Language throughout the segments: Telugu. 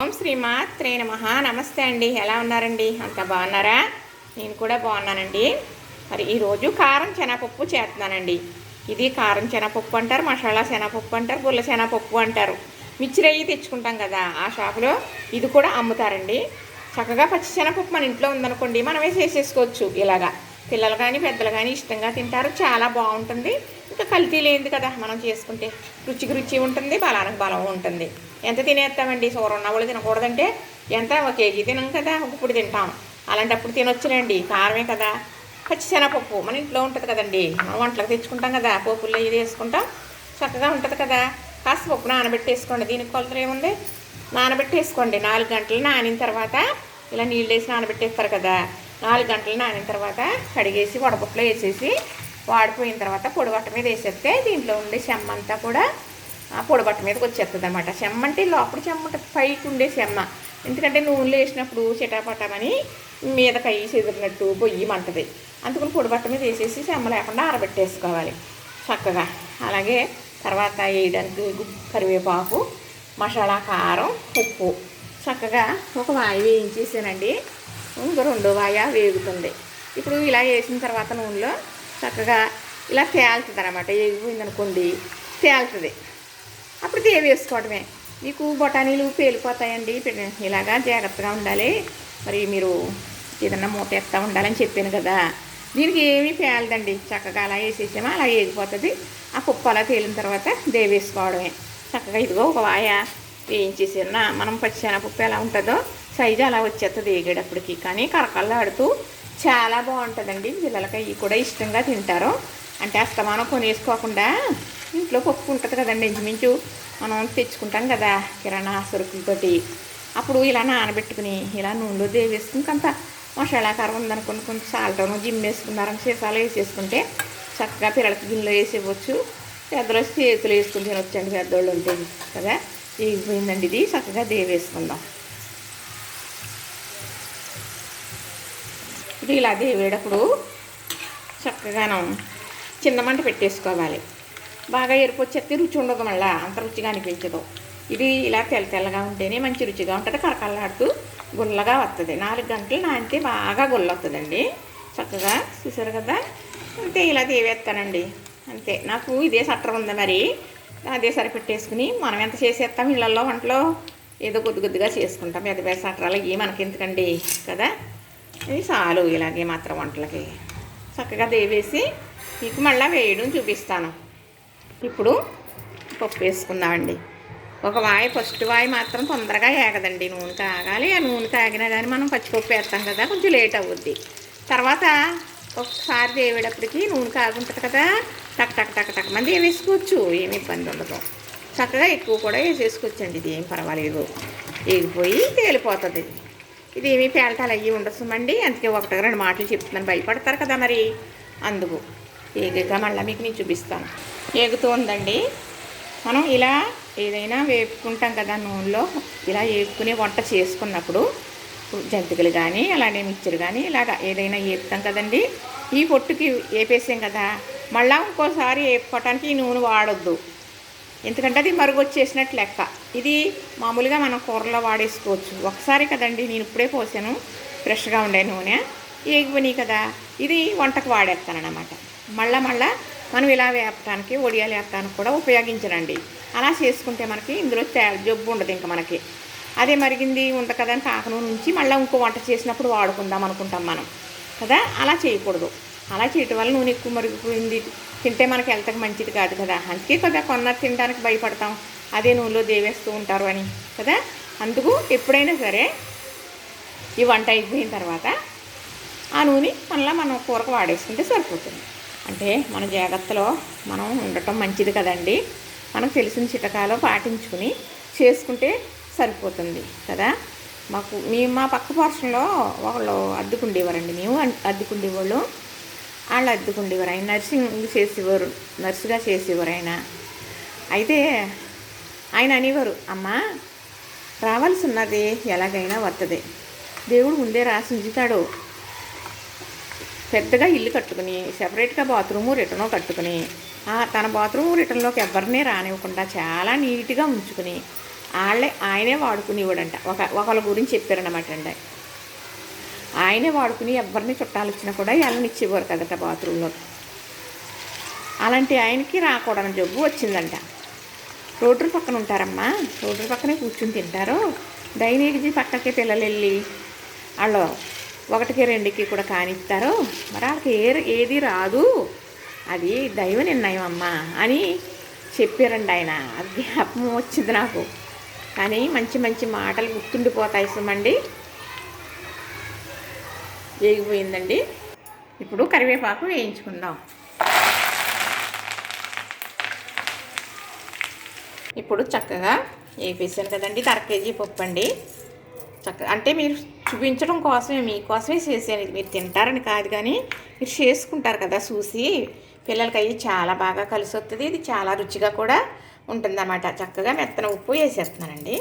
ఓం శ్రీమాత్రే నమః. నమస్తే అండి. ఎలా ఉన్నారండి? అంత బాగున్నారా? నేను కూడా బాగున్నానండి. మరి ఈరోజు కారం శనగపప్పు చేస్తున్నానండి. ఇది కారం శనగపప్పు అంటారు, మసాలా శనగపప్పు అంటారు, గుల్ల శనగపప్పు అంటారు. మిక్చర్ తెచ్చుకుంటాం కదా, ఆ షాపులో ఇది కూడా అమ్ముతారండి. చక్కగా పచ్చి శనగపప్పు మన ఇంట్లో ఉందనుకోండి, మనమే చేసేసుకోవచ్చు. ఇలాగా పిల్లలు కానీ పెద్దలు కానీ ఇష్టంగా తింటారు. చాలా బాగుంటుంది. ఇంకా కల్తీ లేనిది కదా మనం చేసుకుంటే. రుచికి రుచి ఉంటుంది, బలానికి బలం ఉంటుంది. ఎంత తినేస్తామండి? సూర ఉన్న వాళ్ళు తినకూడదంటే ఎంత? ఒక కేజీ తినం కదా, ఇప్పుడు తింటాం. అలాంటప్పుడు తినొచ్చులేండి, కారమే కదా. పచ్చి శనగపప్పు మన ఇంట్లో ఉంటుంది కదండి, మనం వంటలకు తెచ్చుకుంటాం కదా, పప్పుల్లో ఇది వేసుకుంటాం, చక్కగా ఉంటుంది కదా. కాస్త పప్పు నానబెట్టేసుకోండి. దీనికి కొలతలు ఏముంది? నానబెట్టేసుకోండి. 4 గంటలు నానిన తర్వాత ఇలా నీళ్ళు వేసి నానబెట్టేస్తారు కదా, 4 గంటలు నానిన తర్వాత కడిగేసి వడపప్పులో వేసేసి వాడిపోయిన తర్వాత పొడిబట్ట మీద వేసేస్తే దీంట్లో ఉండే చెమ్మ అంతా కూడా ఆ పొడిబట్ట మీదకి వచ్చేస్తుంది అనమాట. చెమ్మ అంటే లోపల చెమ్మ ఉంటుంది, పైకి ఉండే చెమ్మ. ఎందుకంటే నూనెలో వేసినప్పుడు చిటాపట్టమని మీద కై చెదిరినట్టు పొయ్యి మంటది. అందుకని పొడిబట్ట మీద వేసేసి చెమ్మ లేకుండా ఆరబెట్టేసుకోవాలి చక్కగా. అలాగే తర్వాత వేయడానికి కరివేపాకు, మసాలా, కారం, ఉప్పు చక్కగా ఒక వాయి వేయించేసానండి. ఇంకో 2వ వాయ వేగుతుంది. ఇప్పుడు ఇలా వేసిన తర్వాత నూనెలో చక్కగా ఇలా తేలుతుంది అనమాట. వేగిపోయిందనుకోండి, తేలుతుంది. అప్పుడు వేసుకోవడమే. మీకు బఠానీలు పేలిపోతాయండి. ఇలాగా జాగ్రత్తగా ఉండాలి. మరి మీరు ఏదన్నా మూత ఎత్తా ఉండాలని చెప్పాను కదా, దీనికి ఏమీ పేలదండి. చక్కగా అలా వేసేసామా అలా వేగిపోతుంది. ఆ పప్పు అలా తేలిన తర్వాత వేసుకోవడమే చక్కగా. ఇదిగో ఒక వాయ వేయించేసిన మనం పచ్చిశనగపప్పు ఎలా ఉంటుందో సైజు అలా వచ్చేస్తుంది వేగేటప్పటికి. కానీ కరకల్లాడుతూ చాలా బాగుంటుందండి. పిల్లలకి ఇవి కూడా ఇష్టంగా తింటారు. అంటే అస్తమానం కొనేసుకోకుండా ఇంట్లో పప్పు ఉంటుంది కదండి, ఇంచుమించు మనం తెచ్చుకుంటాం కదా కిరాణా సరుకులతోటి. అప్పుడు ఇలా నానబెట్టుకుని ఇలా నూనెలో వేసుకుని కొంత మసాలా కారం ఉందనుకుని కొంచెం సాల్ట్ను జిమ్ వేసుకున్నారని సీసాలు వేసేసుకుంటే చక్కగా పిల్లలకి గిన్నెలో వేసేవచ్చు. పెద్దలు చేతులు వేసుకుని తినొచ్చండి, పెద్దోళ్ళు ఉంటుంది కదా. వేగిపోయిందండి. ఇది చక్కగా వేసుకుందాం. ఇది ఇలా వేడప్పుడు చక్కగాను చిన్న మంట పెట్టేసుకోవాలి. బాగా ఎరుపు వచ్చేస్తే రుచి ఉండదు, మళ్ళీ అంత రుచిగా అనిపించదు. ఇది ఇలా తెల్లగా ఉంటేనే మంచి రుచిగా ఉంటుంది. కరకల్లాడుతూ గుల్లగా వస్తుంది. 4 గంటలు నానితే బాగా గుల్ల వస్తుందండి. చక్కగా చూసారు కదా. అంతే ఇలా వేస్తానండి. అంతే. నాకు ఇదే సట్టర్ ఉంది, మరి అదే సరిపెట్టేసుకుని మనం ఎంత చేసేస్తాం ఇళ్ళల్లో వంటలో, ఏదో కొద్దిగా చేసుకుంటాం. పెద్ద పెద్ద సట్రాలు ఇవి మనకి ఎందుకండి కదా. ఇది చాలు ఇలాగే మాత్రం వంటలకి. చక్కగా వేసి మీకు మళ్ళీ వేయడం చూపిస్తాను. ఇప్పుడు పప్పు వేసుకుందామండి. ఒక వాయి, ఫస్ట్ వాయి మాత్రం తొందరగా ఏగదండి, నూనె కాగాలి. ఆ నూనె కాగినా కానీ మనం పచ్చిపప్పు వేస్తాం కదా, కొంచెం లేట్ అవుద్ది. తర్వాత ఒకసారి వేవేటప్పటికి నూనె కాగుంటుంది కదా, టక్ మంది వేసుకోవచ్చు, ఏమి ఇబ్బంది ఉండదు. చక్కగా ఎక్కువ కూడా వేసేసుకోవచ్చండి, ఇది ఏం పర్వాలేదు. వేగిపోయి తేలిపోతుంది. ఇది ఏమీ పేలటాలు అయ్యి ఉండొచ్చండి. అందుకే 1-2 మాటలు చెప్తున్నాను, భయపడతారు కదా మరి, అందుకు. ఏగిగా మళ్ళీ మీకు నేను చూపిస్తాను. ఏగుతూ ఉందండి. మనం ఇలా ఏదైనా వేపుకుంటాం కదా నూనెలో, ఇలా వేపుకుని వంట చేసుకున్నప్పుడు జంతికలు కానీ అలానే మిక్చర్ కానీ ఇలాగ ఏదైనా వేపుతాం కదండి. ఈ పొట్టుకి వేపేసాం కదా, మళ్ళీ ఇంకోసారి వేపుకోవటానికి ఈ నూనె వాడొద్దు. ఎందుకంటే అది మరుగు వచ్చేసినట్టు లెక్క. ఇది మామూలుగా మనం కూరలో వాడేసుకోవచ్చు. ఒకసారి కదండి, నేను ఇప్పుడే పోసాను, ఫ్రెష్గా ఉండే నూనె ఏగిపోయినాయి కదా, ఇది వంటకు వాడేస్తానన్నమాట. మళ్ళా మనం ఇలా వేపటానికి, వడియాలు వేపటానికి కూడా ఉపయోగించనండి. అలా చేసుకుంటే మనకి ఇందులో జబ్బు ఉండదు ఇంకా మనకి. అదే మరిగింది ఉంది కదా అని కాక నూనె నుంచి మళ్ళీ ఇంకో వంట చేసినప్పుడు వాడుకుందాం అనుకుంటాం మనం కదా. అలా చేయకూడదు. అలా చేయటం వల్ల నూనె ఎక్కువ మరిగిపోయింది తింటే మనకి హెల్త్కి మంచిది కాదు కదా. అందుకే కదా తినడానికి భయపడతాం, అదే నూనెలో దేవేస్తూ ఉంటారు అని కదా. అందుకు ఎప్పుడైనా సరే ఈ వంట అయిపోయిన తర్వాత ఆ నూనె మళ్ళీ మనం కూరకు వాడేసుకుంటే సరిపోతుంది. అంటే మన జాగ్రత్తలో మనం ఉండటం మంచిది కదండి. మనకు తెలిసిన చిటకాలో పాటించుకుని చేసుకుంటే సరిపోతుంది కదా. మా పక్క పోర్షన్లో వాళ్ళు అద్దెకుండేవారండి. మేము అద్దెకుండేవాళ్ళు, వాళ్ళు అద్దెకుండేవారు. ఆయన నర్సుగా చేసేవారు ఆయన. అయితే ఆయన అనేవారు, అమ్మ రావాల్సి ఉన్నది ఎలాగైనా వస్తుంది, దేవుడు ముందే రాసి ఉంచుతాడు. పెద్దగా ఇల్లు కట్టుకుని సెపరేట్గా బాత్రూము రిటర్ను కట్టుకుని తన బాత్రూము రిటర్న్లోకి ఎవరినే రానివ్వకుండా చాలా నీట్గా ఉంచుకుని ఆయనే వాడుకునేవాడంట. ఒకళ్ళ గురించి చెప్పారన్నమాట అండి. ఆయనే వాడుకుని ఎవరిని చుట్టాలు వచ్చినా కూడా వాళ్ళని ఇచ్చేవారు కదట బాత్రూంలో. అలాంటి ఆయనకి రాకూడని జబ్బు వచ్చిందంట. రోడ్డు పక్కన ఉంటారమ్మా, రోడ్డు పక్కనే కూర్చుని తింటారు. డైనింగ్ పక్కకి పిల్లలు వెళ్ళి వాళ్ళు 1కి 2కి కూడా కానిస్తారు. మరి వాళ్ళకి ఏది రాదు, అది దైవ నిర్ణయం అమ్మా అని చెప్పారండి ఆయన. అది జ్ఞాపకం వచ్చింది నాకు. కానీ మంచి మంచి మాటలు గుర్తుండిపోతాయి సుమండి. వేగిపోయిందండి. ఇప్పుడు కరివేపాకు వేయించుకుందాం. ఇప్పుడు చక్కగా వేపేసాను కదండి. 1/2 కేజీ పప్పు అండి. చక్కగా అంటే మీరు చూపించడం కోసమే, మీకోసమే చేసాను. ఇది మీరు తింటారని కాదు, కానీ మీరు చేసుకుంటారు కదా చూసి. పిల్లలకి అయ్యి చాలా బాగా కలిసి వస్తుంది. ఇది చాలా రుచిగా కూడా ఉంటుందన్నమాట. చక్కగా మెత్తన ఉప్పు వేసేస్తున్నానండి.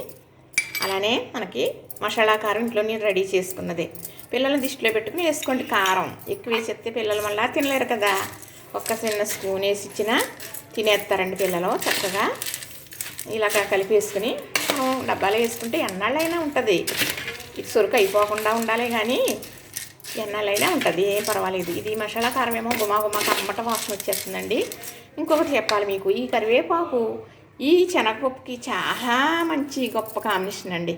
అలానే మనకి మసాలా కారం ఇంట్లో నేను రెడీ చేసుకున్నది. పిల్లల్ని దృష్టిలో పెట్టుకుని వేసుకోండి. కారం ఎక్కువ వేసేస్తే పిల్లలు మళ్ళీ తినలేరు కదా. ఒక్క చిన్న స్పూన్ వేసి ఇచ్చినా తినేస్తారండి పిల్లలు. చక్కగా ఇలాగ కలిపి వేసుకుని డబ్బాలో వేసుకుంటే ఎన్నాళ్ళైనా ఉంటుంది. ఇది సొరుకు అయిపోకుండా ఉండాలి, కానీ ఎన్నాళ్ళైనా ఉంటుంది, ఏం పర్వాలేదు. ఇది మసాలా కారం ఏమో గుమా కమ్మట వాసన వచ్చేస్తుందండి. ఇంకొకటి చెప్పాలి మీకు, ఈ కరివేపాకు ఈ శనగపప్పుకి చాలా మంచి గొప్ప కాంబినేషన్ అండి.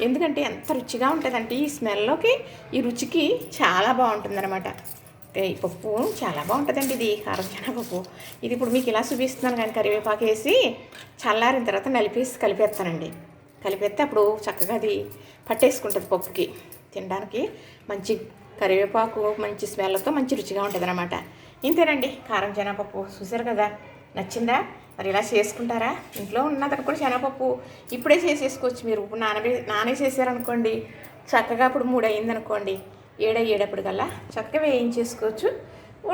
ఎందుకంటే ఎంత రుచిగా ఉంటుందంటే ఈ స్మెల్లోకి ఈ రుచికి చాలా బాగుంటుందన్నమాట. ఈ పప్పు చాలా బాగుంటుందండి. ఇది కారం శనగపప్పు. ఇది ఇప్పుడు మీకు ఇలా చూపిస్తున్నాను, కానీ కరివేపాకు వేసి చల్లారిన తర్వాత కలిపేస్తానండి. కలిపేస్తే అప్పుడు చక్కగా అది పట్టేసుకుంటుంది పప్పుకి. తినడానికి మంచి కరివేపాకు మంచి స్మెల్తో మంచి రుచిగా ఉంటుంది అన్నమాట. ఇంతేనండి కారం శనగపప్పు. చూసారు కదా, నచ్చిందా? మరి ఇలా చేసుకుంటారా? ఇంట్లో ఉన్నదని కూడా శనగపప్పు ఇప్పుడే చేసేసుకోవచ్చు. మీరు ఇప్పుడు నానేసేసారనుకోండి, చక్కగా ఇప్పుడు 3 అయిందనుకోండి, 7 అయ్యేటప్పటికల్లా చక్కగా వేయించేసుకోవచ్చు.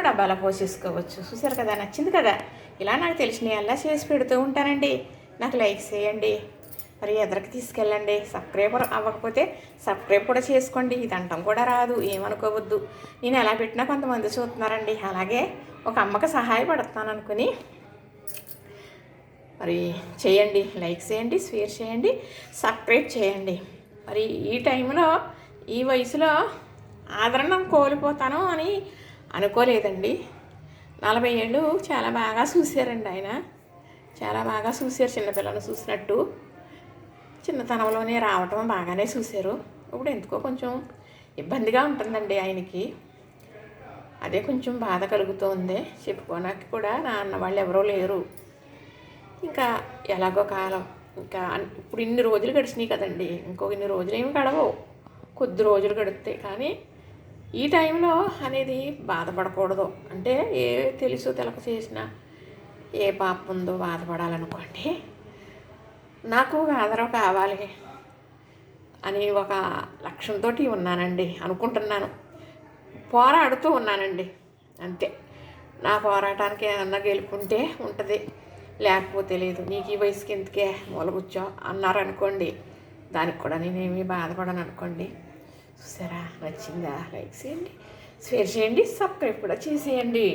డబ్బాలో పోసేసుకోవచ్చు. చూసారు కదా, నచ్చింది కదా. ఇలా నాకు తెలిసినవి అలా చేసి పెడుతూ ఉంటానండి. నాకు లైక్ చేయండి, మరి ఎదరికి తీసుకెళ్ళండి. సబ్స్క్రైబర్ అవ్వకపోతే సబ్స్క్రైబ్ కూడా చేసుకోండి. ఇది అంటాం కూడా రాదు, ఏమనుకోవద్దు. నేను ఎలా పెట్టినా కొంతమంది చూస్తున్నారండి. అలాగే ఒక అమ్మకి సహాయపడతాను అనుకుని మరి చేయండి. లైక్ చేయండి, షేర్ చేయండి, సబ్స్క్రైబ్ చేయండి. మరి ఈ టైంలో ఈ వయసులో ఆదరణ కోల్పోతాను అని అనుకోలేదండి. 40 ఏళ్ళు చాలా బాగా చూశారండి ఆయన. చాలా బాగా చూశారు, చిన్నపిల్లలు చూసినట్టు. చిన్నతనంలోనే రావటం బాగానే చూశారు. ఇప్పుడు ఎందుకో కొంచెం ఇబ్బందిగా ఉంటుందండి ఆయనకి. అదే కొంచెం బాధ కలుగుతోంది. చెప్పుకోడానికి కూడా నా అన్నవాళ్ళు ఎవరో లేరు. ఇంకా ఎలాగో కాలం, ఇంకా ఇప్పుడు ఇన్ని రోజులు గడిచినాయి కదండి. ఇంకో ఇన్ని రోజులు ఏమి గడవవు, కొద్ది రోజులు గడుస్తాయి. కానీ ఈ టైంలో అనేది బాధపడకూడదు. అంటే ఏ తెలుసు తెలక చేసినా ఏ పాపం ఉందో బాధపడాలనుకోండి. నాకు ఆదరణ కావాలి అని ఒక లక్ష్యంతో ఉన్నానండి. అనుకుంటున్నాను, పోరాడుతూ ఉన్నానండి. అంతే. నా పోరాటానికి ఏమన్నా గెలుపుంటే ఉంటుంది, లేకపోతే లేదు. నీకు ఈ వయసుకి ఎందుకే మూలగుచ్చో అన్నారనుకోండి, దానికి కూడా నేనేమీ బాధపడను అనుకోండి. చూసారా, నచ్చిందా? లైక్ చేయండి, షేర్ చేయండి, సబ్స్క్రైబ్ కూడా చేసేయండి.